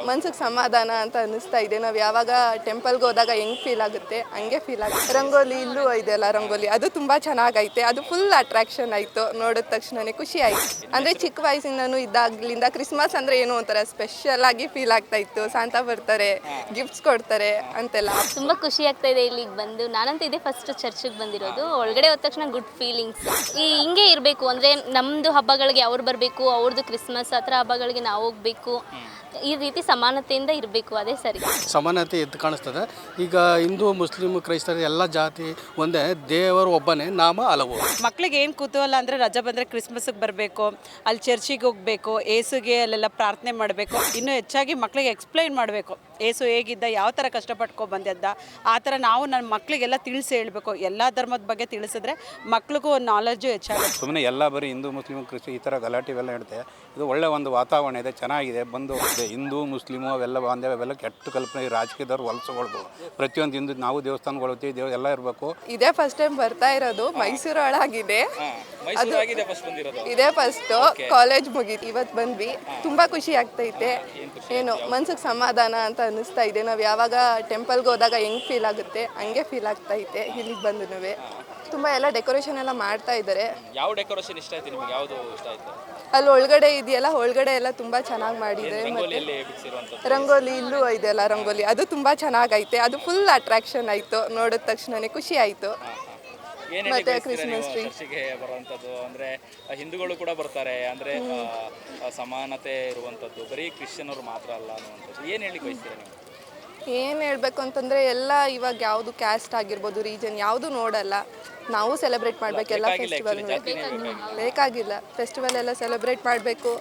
ಮನ್ಸಿಗೆ ಸಮಾಧಾನ ಅಂತ ಅನ್ನಿಸ್ತಾ ಇದೆ. ನಾವು ಯಾವಾಗ ಟೆಂಪಲ್ಗೆ ಹೋದಾಗ ಹೆಂಗೆ ಫೀಲ್ ಆಗುತ್ತೆ ಹಂಗೆ ಫೀಲ್ ಆಗುತ್ತೆ. ರಂಗೋಲಿ ಇಲ್ಲೂ ಇದೆಯಲ್ಲ ರಂಗೋಲಿ, ಅದು ತುಂಬ ಚೆನ್ನಾಗೈತೆ. ಅದು ಫುಲ್ ಅಟ್ರಾಕ್ಷನ್ ಆಯಿತು, ನೋಡಿದ ತಕ್ಷಣವೇ ಖುಷಿ ಆಯಿತು. ಅಂದರೆ ಚಿಕ್ಕ ವಯಸ್ಸಿಂದನೂ ಇದ್ದಾಗಲಿಂದ ಕ್ರಿಸ್ಮಸ್ ಅಂದರೆ ಏನೋ ಒಂಥರ ಸ್ಪೆಷಲ್ ಆಗಿ ಫೀಲ್ ಆಗ್ತಾ ಇತ್ತು. ಸಾಂತಾ ಬರ್ತಾರೆ, ಗಿಫ್ಟ್ಸ್ ಕೊಡ್ತಾರೆ ಅಂತೆಲ್ಲ. ತುಂಬ ಖುಷಿ ಆಗ್ತಾ ಇದೆ ಇಲ್ಲಿಗೆ ಬಂದು. ನಾನಂತೂ ಇದೇ ಫಸ್ಟ್ ಚರ್ಚಿಗೆ ಬಂದಿರೋದು. ಒಳಗಡೆ ಹೋದ ತಕ್ಷಣ ಗುಡ್ ಫೀಲಿಂಗ್ಸ್. ಹಿಂಗೆ ಇರಬೇಕು ಅಂದರೆ ನಮ್ಮದು ಹಬ್ಬಗಳಿಗೆ ಅವ್ರು ಬರಬೇಕು, ಅವ್ರದ್ದು ಕ್ರಿಸ್ಮಸ್ ಆ ಥರ ಹಬ್ಬಗಳಿಗೆ ನಾವು ಹೋಗಬೇಕು. ಈ ರೀತಿ ಸಮಾನತೆಯಿಂದ ಇರಬೇಕು, ಅದೇ ಸರಿ. ಸಮಾನತೆ ಎದ್ದು ಕಾಣಿಸ್ತದೆ. ಈಗ ಹಿಂದೂ ಮುಸ್ಲಿಮ್ ಕ್ರೈಸ್ತರು ಎಲ್ಲ ಜಾತಿ ಒಂದೇ, ದೇವರು ಒಬ್ಬನೇ, ನಾಮ ಹಲವು. ಮಕ್ಳಿಗೆ ಏನು ಕುತೂಹಲ ಅಂದರೆ ರಜೆ ಬಂದರೆ ಕ್ರಿಸ್ಮಸ್ಗೆ ಬರಬೇಕು, ಅಲ್ಲಿ ಚರ್ಚಿಗೆ ಹೋಗಬೇಕು, ಏಸುಗೆ ಅಲ್ಲೆಲ್ಲ ಪ್ರಾರ್ಥನೆ ಮಾಡಬೇಕು. ಇನ್ನೂ ಹೆಚ್ಚಾಗಿ ಮಕ್ಳಿಗೆ ಎಕ್ಸ್ಪ್ಲೈನ್ ಮಾಡಬೇಕು, ಏಸು ಹೇಗಿದ್ದ, ಯಾವ ಥರ ಕಷ್ಟಪಟ್ಕೊ ಬಂದಿದ್ದ, ಆ ಥರ ನಾವು ನನ್ನ ಮಕ್ಕಳಿಗೆಲ್ಲ ತಿಳಿಸಿ ಹೇಳಬೇಕು. ಎಲ್ಲ ಧರ್ಮದ ಬಗ್ಗೆ ತಿಳಿಸಿದ್ರೆ ಮಕ್ಳಿಗೂ ಒಂದು ನಾಲೆಡ್ಜು ಹೆಚ್ಚಾಗುತ್ತೆ. ಸುಮ್ಮನೆ ಎಲ್ಲ ಬರೀ ಹಿಂದೂ ಮುಸ್ಲಿಮ್ ಕ್ರಿಸ್ಟಿ ಈ ಥರ ಗಲಾಟೆ ಇವೆಲ್ಲ ಇರುತ್ತೆ. ಇದು ಒಳ್ಳೆ ಒಂದು ವಾತಾವರಣ ಇದೆ, ಚೆನ್ನಾಗಿದೆ. ಬಂದು ಹಿಂದೂ ಮುಸ್ಲಿಮು ಅವೆಲ್ಲ ಬಾಂಧವ್ಯ ಅವೆಲ್ಲ ಕೆಟ್ಟ ಕಲ್ಪನೆ ರಾಜಕೀಯದವ್ರು ಹೊಲಸಗೊಳ್ಬೋದು. ಪ್ರತಿಯೊಂದು ಹಿಂದೂ ನಾವು ದೇವಸ್ಥಾನಗಳು ಹೋಗ್ತೀವಿ, ಎಲ್ಲ ಇರಬೇಕು. ಇದೇ ಫಸ್ಟ್ ಟೈಮ್ ಬರ್ತಾ ಇರೋದು, ಮೈಸೂರು ಒಳಗಿದೆ. ಇದೇ ಫಸ್ಟ್ ಕಾಲೇಜ್ ಮುಗೀತು, ಇವತ್ತು ಬಂದ್ವಿ. ತುಂಬ ಖುಷಿ ಆಗ್ತೈತೆ. ಏನು ಮನ್ಸಿಗೆ ಸಮಾಧಾನ ಅಂತ ಅನ್ನಿಸ್ತಾ ಇದೆ. ನಾವು ಯಾವಾಗ ಟೆಂಪಲ್ಗೆ ಹೋದಾಗ ಹೆಂಗೆ ಫೀಲ್ ಆಗುತ್ತೆ ಹಂಗೆ ಫೀಲ್ ಆಗ್ತೈತೆ. ಇಲ್ಲಿಗೆ ಬಂದು ತುಂಬ ಎಲ್ಲ ಡೆಕೋರೇಷನ್ ಎಲ್ಲ ಮಾಡ್ತಾ ಇದ್ದಾರೆ. ಯಾವ ಡೆಕೋರೇಷನ್ ಇಷ್ಟ ಆಯ್ತು ನಿಮಗೆ? ಯಾವುದು ಇಷ್ಟ ಆಯ್ತು? ಅಲ್ಲಿ ಒಳಗಡೆ ಇದೆಯಲ್ಲ, ಒಳಗಡೆ ಎಲ್ಲ ತುಂಬ ಚೆನ್ನಾಗಿ ಮಾಡಿದ್ದಾರೆ. ಮತ್ತು ರಂಗೋಲಿ ಇಲ್ಲೂ ಇದೆಯಲ್ಲ ರಂಗೋಲಿ, ಅದು ತುಂಬ ಚೆನ್ನಾಗೈತೆ. ಅದು ಫುಲ್ ಅಟ್ರಾಕ್ಷನ್ ಆಯಿತು, ನೋಡಿದ ತಕ್ಷಣವೇ ಖುಷಿ ಆಯಿತು. ಮತ್ತೆ ಕ್ರಿಸ್ಮಸ್ ಟ್ರೀ ಬರುವಂಥದ್ದು ಅಂದರೆ ಹಿಂದೂಗಳು ಕೂಡ ಬರ್ತಾರೆ, ಅಂದರೆ ಸಮಾನತೆ ಇರುವಂಥದ್ದು, ಬರೀ ಕ್ರಿಶ್ಚಿಯನರು ಮಾತ್ರ ಅಲ್ಲ ಅನ್ನುವಂಥದ್ದು. ಏನು ಹೇಳಿ ಬಯಸ್ತೀರಾ ನೀವು? ಏನು ಹೇಳಬೇಕು ಅಂತಂದರೆ ಎಲ್ಲ ಇವಾಗ ಯಾವುದು ಕ್ಯಾಸ್ಟ್ ಆಗಿರ್ಬೋದು, ರೀಜನ್ ಯಾವುದು ನೋಡಲ್ಲ. ನಾವು ಸೆಲೆಬ್ರೇಟ್ ಮಾಡಬೇಕೆಲ್ಲ ಫೆಸ್ಟಿವಲ್. ಬೇಕಾಗಿಲ್ಲ, ಫೆಸ್ಟಿವಲ್ ಎಲ್ಲ ಸೆಲೆಬ್ರೇಟ್ ಮಾಡಬೇಕು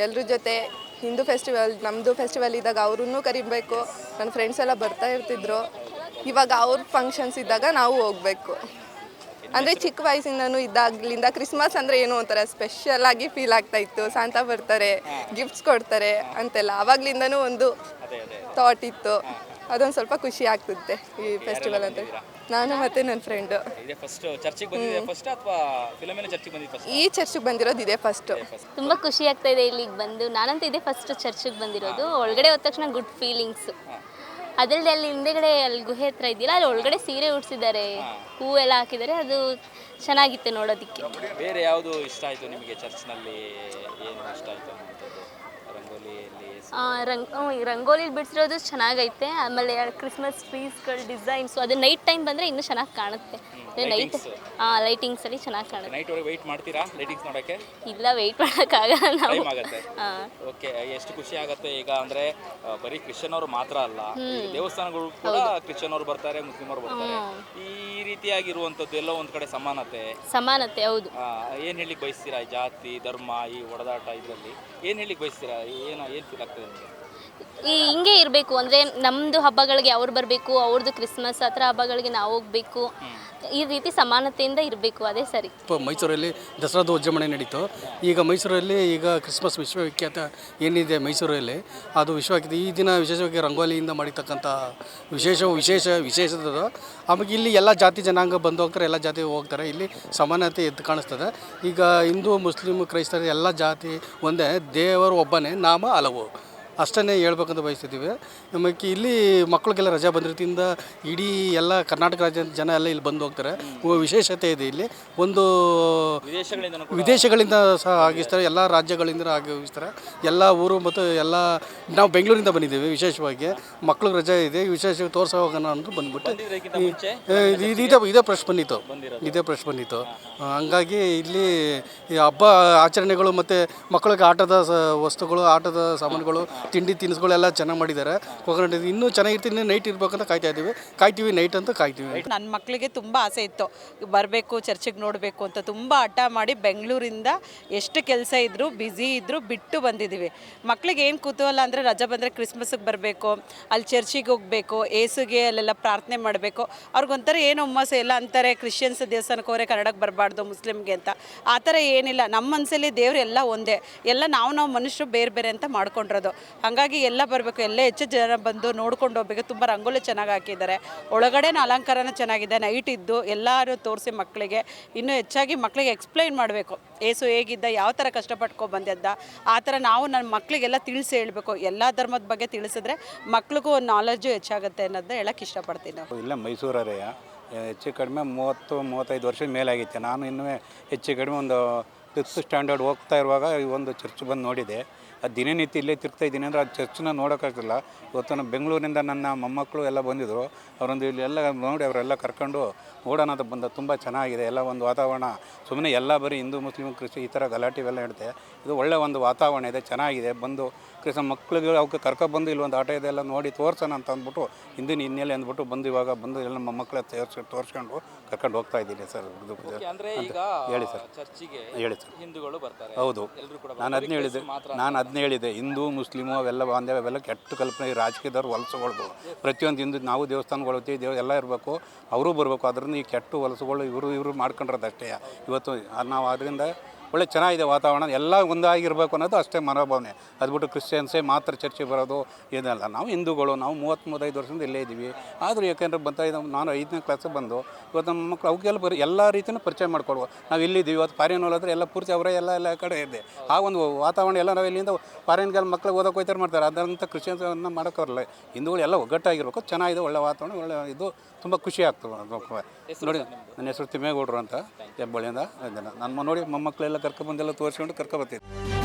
ಎಲ್ಲರ ಜೊತೆ. ಹಿಂದೂ ಫೆಸ್ಟಿವಲ್, ನಮ್ಮದು ಫೆಸ್ಟಿವಲ್ ಇದ್ದಾಗ ಅವ್ರನ್ನೂ ಕರಿಬೇಕು. ನನ್ನ ಫ್ರೆಂಡ್ಸ್ ಎಲ್ಲ ಬರ್ತಾ ಇರ್ತಿದ್ರು. ಇವಾಗ ಅವ್ರ ಫಂಕ್ಷನ್ಸ್ ಇದ್ದಾಗ ನಾವು ಹೋಗಬೇಕು. ಅಂದರೆ ಚಿಕ್ಕ ವಯಸ್ಸಿಂದನೂ ಇದ್ದಾಗಲಿಂದ ಕ್ರಿಸ್ಮಸ್ ಅಂದರೆ ಏನೋ ಒಂಥರ ಸ್ಪೆಷಲ್ ಆಗಿ ಫೀಲ್ ಆಗ್ತಾ ಇತ್ತು. ಸಾಂತಾ ಬರ್ತಾರೆ, ಗಿಫ್ಟ್ಸ್ ಕೊಡ್ತಾರೆ ಅಂತೆಲ್ಲ ಆವಾಗಲಿಂದನೂ ಒಂದು ಥಾಟ್ ಇತ್ತು. ಅದೊಂದು ಸ್ವಲ್ಪ ಖುಷಿ ಆಗ್ತಿದ್ದೆ ಈ ಫೆಸ್ಟಿವಲ್ ಅಂತ. ನಾನು ಮತ್ತು ನನ್ನ ಫ್ರೆಂಡು ಈ ಚರ್ಚಿಗೆ ಬಂದಿರೋದು ಇದೇ ಫಸ್ಟು. ತುಂಬ ಖುಷಿ ಆಗ್ತಾ ಇದೆ ಇಲ್ಲಿಗೆ ಬಂದು. ನಾನಂತೂ ಇದೇ ಫಸ್ಟ್ ಚರ್ಚಿಗೆ ಬಂದಿರೋದು. ಒಳಗಡೆ ಹೋದ ತಕ್ಷಣ ಗುಡ್ ಫೀಲಿಂಗ್ಸ್. ಅದರಲ್ಲಿ ಅಲ್ಲಿ ಹಿಂದೆಗಡೆ ಅಲ್ಲಿ ಗುಹೆ ಹತ್ರ ಇದೆಯಲ್ಲ, ಅಲ್ಲಿ ಒಳಗಡೆ ಸೀರೆ ಉಡ್ಸಿದ್ದಾರೆ, ಹೂವೆಲ್ಲ ಹಾಕಿದ್ದಾರೆ. ಅದು ಚೆನ್ನಾಗಿತ್ತು ನೋಡೋದಕ್ಕೆ. ಬೇರೆ ಯಾವುದು ಇಷ್ಟ ಆಯಿತು ನಿಮಗೆ ಚರ್ಚ್ನಲ್ಲಿ? ಏನು ಇಷ್ಟ ಆಯಿತು? ರಂಗೋಲಿ ಬಿಡಿಸಿರೋದು ಚೆನ್ನಾಗೈತೆ. ಆಮೇಲೆ ಕ್ರಿಸ್ಮಸ್ ಟ್ರೀಸ್ಗಳು ಡಿಸೈನ್ಸು, ಅದು ನೈಟ್ ಟೈಮ್ ಬಂದರೆ ಇನ್ನೂ ಚೆನ್ನಾಗಿ ಕಾಣುತ್ತೆ. ನೈಟ್ ಲೈಟಿಂಗ್ಸ್ ಅಲ್ಲಿ ಚೆನ್ನಾಗಿ ಕಾಣುತ್ತೆ. ನೈಟ್ ಒಳಗೆ ವೆಯ್ಟ್ ಮಾಡ್ತೀರಾ ಲೈಟಿಂಗ್ಸ್ ನೋಡೋಕ್ಕೆ? ಇಲ್ಲ, ವೆಯ್ಟ್ ಮಾಡೋಕ್ಕಾಗಲ್ಲ ನಾವು. ಟೈಮ್ ಆಗುತ್ತೆ. ಓಕೆ, ಎಷ್ಟು ಖುಷಿ ಆಗುತ್ತೆ ಈಗ ಅಂದರೆ ಬರೀ ಕ್ರಿಶ್ಚಿಯನ್ ಅವರು ಮಾತ್ರ ಅಲ್ಲ, ದೇವಸ್ಥಾನಗಳು ಕೂಡ ಕ್ರಿಶ್ಚಿಯನ್ ಅವರು ಬರ್ತಾರೆ, ಮುಸ್ಲಿಂ ಅವರು ಬರ್ತಾರೆ. ಈ ರೀತಿಯಾಗಿರುವಂಥದ್ದು ಎಲ್ಲ ಒಂದು ಕಡೆ ಸಮಾನತೆ. ಹೌದು. ಏನು ಹೇಳಿಕ್ಕೆ ಬಯಸ್ತೀರಾ? ಜಾತಿ ಧರ್ಮ ಈ ಹೊಡೆದಾಟ ಇದರಲ್ಲಿ ಏನು ಹೇಳಿಕ್ಕೆ ಬಯಸ್ತೀರಾ? ಏನು ಫೀಲ್ ಆಗ್ತದೆ ನಿಮಗೆ? ಹಿಂಗೆ ಇರಬೇಕು ಅಂದರೆ ನಮ್ಮದು ಹಬ್ಬಗಳಿಗೆ ಅವ್ರು ಬರಬೇಕು, ಅವ್ರದ್ದು ಕ್ರಿಸ್ಮಸ್ ಆ ಥರ ಹಬ್ಬಗಳಿಗೆ ನಾವು ಹೋಗಬೇಕು. ಈ ರೀತಿ ಸಮಾನತೆಯಿಂದ ಇರಬೇಕು, ಅದೇ ಸರಿ. ಮೈಸೂರಲ್ಲಿ ದಸರಾದ ವಿಜೃಂಭಣೆ ನಡೀತು. ಈಗ ಮೈಸೂರಲ್ಲಿ ಈಗ ಕ್ರಿಸ್ಮಸ್ ವಿಶ್ವವಿಖ್ಯಾತ ಏನಿದೆ ಮೈಸೂರಲ್ಲಿ, ಅದು ವಿಶ್ವವಿಖ್ಯಾತ. ಈ ದಿನ ವಿಶೇಷವಾಗಿ ರಂಗೋಲಿಯಿಂದ ಮಾಡಿರ್ತಕ್ಕಂಥ ವಿಶೇಷದ. ಆಮೇಲೆ ಇಲ್ಲಿ ಎಲ್ಲ ಜಾತಿ ಜನಾಂಗ ಬಂದು ಹೋಗ್ತಾರೆ, ಎಲ್ಲ ಜಾತಿ ಹೋಗ್ತಾರೆ. ಇಲ್ಲಿ ಸಮಾನತೆ ಎದ್ದು ಕಾಣಿಸ್ತದೆ. ಈಗ ಹಿಂದೂ ಮುಸ್ಲಿಮ್ ಕ್ರೈಸ್ತರು ಎಲ್ಲ ಜಾತಿ ಒಂದೇ, ದೇವರು ಒಬ್ಬನೇ, ನಾಮ ಹಲವು. ಅಷ್ಟನ್ನೇ ಹೇಳ್ಬೇಕಂತ ಬಯಸ್ತಿದ್ದೀವಿ. ನಮಗೆ ಇಲ್ಲಿ ಮಕ್ಕಳಿಗೆಲ್ಲ ರಜೆ ಬಂದಿರೋದ್ರಿಂದ ಇಡೀ ಎಲ್ಲ ಕರ್ನಾಟಕ ರಾಜ್ಯದ ಜನ ಎಲ್ಲ ಇಲ್ಲಿ ಬಂದು ಹೋಗ್ತಾರೆ. ವಿಶೇಷತೆ ಇದೆ ಇಲ್ಲಿ. ಒಂದು ವಿದೇಶಗಳಿಂದ ಸಹ ಆಗಿಸ್ತಾರೆ, ಎಲ್ಲ ರಾಜ್ಯಗಳಿಂದ ಆಗಿಸ್ತಾರೆ. ಎಲ್ಲ ಊರು ಮತ್ತು ಎಲ್ಲ ನಾವು ಬೆಂಗಳೂರಿಂದ ಬಂದಿದ್ದೀವಿ. ವಿಶೇಷವಾಗಿ ಮಕ್ಳಿಗೆ ರಜೆ ಇದೆ, ವಿಶೇಷವಾಗಿ ತೋರಿಸೋ ಹೋಗೋಣ ಅಂತ ಬಂದ್ಬಿಟ್ಟು ಇದೇ ಪ್ರಶ್ನೆ ಬಂದಿತ್ತು. ಹಂಗಾಗಿ ಇಲ್ಲಿ ಹಬ್ಬ ಆಚರಣೆಗಳು ಮತ್ತು ಮಕ್ಕಳಿಗೆ ಆಟದ ವಸ್ತುಗಳು, ಆಟದ ಸಾಮಾನುಗಳು, ತಿಂಡಿ ತಿನಿಸುಗಳೆಲ್ಲ ಚೆನ್ನಾಗಿ ಮಾಡಿದ್ದಾರೆ. ಕೋಕೋನಟ್ ಇನ್ನೂ ಚೆನ್ನಾಗಿರ್ತೀನಿ, ನೈಟ್ ಇರ್ಬೇಕಂತ ಕಾಯ್ತೀವಿ ನೈಟ್ ಅಂತ ಕಾಯ್ತೀವಿ. ನನ್ನ ಮಕ್ಕಳಿಗೆ ತುಂಬ ಆಸೆ ಇತ್ತು ಬರಬೇಕು, ಚರ್ಚಿಗೆ ನೋಡಬೇಕು ಅಂತ. ತುಂಬ ಹಠ ಮಾಡಿ ಬೆಂಗಳೂರಿಂದ ಎಷ್ಟು ಕೆಲಸ ಇದ್ದರೂ ಬ್ಯುಸಿ ಇದ್ದರೂ ಬಿಟ್ಟು ಬಂದಿದ್ದೀವಿ. ಮಕ್ಕಳಿಗೆ ಏನು ಕುತೂಹಲ ಅಂದರೆ ರಜೆ ಬಂದರೆ ಕ್ರಿಸ್ಮಸ್ಗೆ ಬರಬೇಕು, ಅಲ್ಲಿ ಚರ್ಚಿಗೆ ಹೋಗಬೇಕು, ಏಸುಗೆ ಅಲ್ಲೆಲ್ಲ ಪ್ರಾರ್ಥನೆ ಮಾಡಬೇಕು. ಅವ್ರಿಗೊಂಥರ ಏನು ಹುಮ್ಮಸ್ಸು. ಎಲ್ಲ ಅಂತಾರೆ ಕ್ರಿಶ್ಚಿಯನ್ಸ್ ದೇವಸ್ಥಾನಕ್ಕೆ ಹೋದರೆ ಕನ್ನಡಕ್ಕೆ ಬರಬಾರ್ದು ಮುಸ್ಲಿಮ್ಗೆ ಅಂತ. ಆ ಥರ ಏನಿಲ್ಲ. ನಮ್ಮ ಮನಸ್ಸಲ್ಲಿ ದೇವರು ಎಲ್ಲ ಒಂದೇ. ಎಲ್ಲ ನಾವು ಮನುಷ್ಯರು ಬೇರೆ ಬೇರೆ ಅಂತ ಮಾಡ್ಕೊಂಡಿರೋದು. ಹಾಗಾಗಿ ಎಲ್ಲ ಬರಬೇಕು, ಎಲ್ಲ ಹೆಚ್ಚು ಜನ ಬಂದು ನೋಡ್ಕೊಂಡು ಹೋಗ್ಬೇಕು. ತುಂಬ ರಂಗೋಲಿ ಚೆನ್ನಾಗಿ ಹಾಕಿದ್ದಾರೆ, ಒಳಗಡೆನ ಅಲಂಕಾರನ ಚೆನ್ನಾಗಿದೆ, ನೈಟ್ ಇದ್ದು ಎಲ್ಲರೂ ತೋರಿಸಿ ಮಕ್ಕಳಿಗೆ ಇನ್ನೂ ಹೆಚ್ಚಾಗಿ ಮಕ್ಕಳಿಗೆ ಎಕ್ಸ್ಪ್ಲೈನ್ ಮಾಡಬೇಕು. ಏಸು ಹೇಗಿದ್ದ, ಯಾವ ಥರ ಕಷ್ಟಪಟ್ಕೊ ಬಂದಿದ್ದ, ಆ ಥರ ನಾವು ನನ್ನ ಮಕ್ಕಳಿಗೆಲ್ಲ ತಿಳಿಸಿ ಹೇಳಬೇಕು. ಎಲ್ಲ ಧರ್ಮದ ಬಗ್ಗೆ ತಿಳಿಸಿದ್ರೆ ಮಕ್ಳಿಗೂ ಒಂದು ನಾಲೆಡ್ಜು ಹೆಚ್ಚಾಗುತ್ತೆ ಅನ್ನೋದನ್ನ ಹೇಳಕ್ಕೆ ಇಷ್ಟಪಡ್ತೀನಿ ನಾವು. ಇಲ್ಲ ಮೈಸೂರೇ ಹೆಚ್ಚು ಕಡಿಮೆ 30-35 ವರ್ಷದ ಮೇಲಾಗಿತ್ತು. ನಾನು ಇನ್ನೂ ಹೆಚ್ಚು ಕಡಿಮೆ ಒಂದು 5th ಸ್ಟ್ಯಾಂಡರ್ಡ್ ಹೋಗ್ತಾ ಇರುವಾಗ ಈ ಒಂದು ಚರ್ಚ್ ಬಂದು ನೋಡಿದೆ. ಅದು ದಿನನಿತ್ಯ ಇಲ್ಲೇ ತಿರ್ಗ್ತಾ ಇದ್ದೀನಿ ಅಂದರೆ ಆ ಚರ್ಚನ್ನ ನೋಡೋಕ್ಕಾಗಲ್ಲ. ಇವತ್ತು ನಮ್ಮ ಬೆಂಗಳೂರಿನಿಂದ ನನ್ನ ಮೊಮ್ಮಕ್ಕಳು ಎಲ್ಲ ಬಂದಿದ್ದರು. ಅವರೊಂದು ಇಲ್ಲೆಲ್ಲ ನೋಡಿ ಅವರೆಲ್ಲ ಕರ್ಕೊಂಡು ನೋಡೋಣ ಅಂತ ಬಂದ. ತುಂಬ ಚೆನ್ನಾಗಿದೆ ಎಲ್ಲ ಒಂದು ವಾತಾವರಣ. ಸುಮ್ಮನೆ ಎಲ್ಲ ಬರೀ ಹಿಂದೂ ಮುಸ್ಲಿಮ್ ಕ್ರಿಶ್ಚಿಯನ್ ಈ ಥರ ಗಲಾಟೆ ಇವೆಲ್ಲ ಇರುತ್ತೆ. ಇದು ಒಳ್ಳೆ ಒಂದು ವಾತಾವರಣ ಇದೆ, ಚೆನ್ನಾಗಿದೆ. ಬಂದು ಕ್ರಿಶ್ಚಿಯನ್ ಮಕ್ಳಿಗೆ ಅವಕ್ಕೆ ಕರ್ಕೊಬಂದು ಇಲ್ಲೊಂದು ಆಟ ಇದೆಲ್ಲ ನೋಡಿ ತೋರ್ಸೋಣ ಅಂತ ಅಂದ್ಬಿಟ್ಟು ಹಿಂದಿನ ಹಿನ್ನೆಲೆ ಅಂದ್ಬಿಟ್ಟು ಬಂದು ಇವಾಗ ಬಂದು ಎಲ್ಲ ನಮ್ಮ ಮಕ್ಕಳ ತೋರಿಸ್ಕೊಂಡು ಕರ್ಕೊಂಡು ಹೋಗ್ತಾ ಇದ್ದೀನಿ ಸರ್. ಅಂದ್ರೆ ಈಗ ಹೇಳಿ ಸರ್. ಚರ್ಚಿಗೆ ಹೇಳಿ ಸರ್. ಹಿಂದೂಗಳು ಬರ್ತಾರೆ, ಹೌದು, ಎಲ್ಲರೂ ಕೂಡ ನಾನು ಅದನ್ನೇ ಹೇಳಿದೆ ಹಿಂದೂ ಮುಸ್ಲಿಮು ಅವೆಲ್ಲ ಬಾಂಧವ್ಯ ಅವೆಲ್ಲ ಕೆಟ್ಟ ಕಲ್ಪನೆ. ಈ ರಾಜಕೀಯದವ್ರು ಹೊಲಸುಗೊಳ್ದು ಪ್ರತಿಯೊಂದು ಹಿಂದೂ ನಾವು ದೇವಸ್ಥಾನಗಳು ಹೋಗ್ತೀವಿ, ಎಲ್ಲ ಇರಬೇಕು, ಅವರು ಬರಬೇಕು. ಅದರಿಂದ ಈ ಕೆಟ್ಟ ಹೊಲಸುಗಳು ಇವರು ಮಾಡ್ಕೊಂಡ್ರದಷ್ಟೇ. ಇವತ್ತು ನಾವು ಅದರಿಂದ ಒಳ್ಳೆ ಚೆನ್ನಾಗಿದೆ ವಾತಾವರಣ, ಎಲ್ಲ ಒಂದಾಗಿರ್ಬೇಕು ಅನ್ನೋದು ಅಷ್ಟೇ ಮನೋಭಾವನೆ. ಅದು ಬಿಟ್ಟು ಕ್ರಿಶ್ಚಿಯನ್ಸೇ ಮಾತ್ರ ಚರ್ಚೆಗೆ ಬರೋದು ಏನಲ್ಲ. ನಾವು ಹಿಂದೂಗಳು, ನಾವು 30-35 ವರ್ಷದಿಂದ ಇಲ್ಲೇ ಇದ್ದೀವಿ. ಆದರೂ ಯಾಕೆಂದ್ರೆ ನಾನು 5ನೇ ಕ್ಲಾಸಿಗೆ ಬಂದು ಇವತ್ತು ನಮ್ಮ ಮಕ್ಕಳು ಅವಕ್ಕೆಲ್ಲ ಎಲ್ಲ ರೀತಿಯೂ ಪರಿಚಯ ಮಾಡ್ಕೊಡ್ಬೋದು. ನಾವು ಇಲ್ಲಿದ್ದೀವಿ, ಇವತ್ತು ಫಾರಿನ್ ಹೋದ್ರೆ ಎಲ್ಲ ಪೂರ್ತಿ ಅವರೇ ಎಲ್ಲ ಕಡೆ ಇದೆ. ಆ ಒಂದು ವಾತಾವರಣ ಎಲ್ಲ ನಾವು ಇಲ್ಲಿಂದ ಫಾರಿನ್ಗೆಲ್ಲ ಮಕ್ಕಳು ಓದೋಕೆ ಹೋಗ್ತಾರೆ ಮಾಡ್ತಾರೆ. ಅದರಂಥ ಕ್ರಿಶ್ಚಿಯನ್ಸನ್ನು ಮಾಡೋಕ್ಕಾಗಲ್ಲ. ಹಿಂದೂಗಳು ಎಲ್ಲ ಒಗ್ಗಟ್ಟಾಗಿರ್ಬೇಕು, ಚೆನ್ನಾಗಿದೆ, ಒಳ್ಳೆ ವಾತಾವರಣ, ಒಳ್ಳೆ ಇದು ತುಂಬ ಖುಷಿ ಆಗ್ತದೆ ನೋಡಿ. ನನ್ನ ಹೆಸರು ತಿಮ್ಮೇಗೌಡರು ಅಂತ ಹೆಬ್ಬಳ್ಳಿಯಿಂದ. ನನ್ನ ನೋಡಿ ಮೊಮ್ಮಕ್ಕಳೆಲ್ಲ ಕರ್ಕೊಬಂದೆಲ್ಲ ತೋರಿಸ್ಕೊಂಡು ಕರ್ಕೊಬರ್ತಿದ್ದೆ.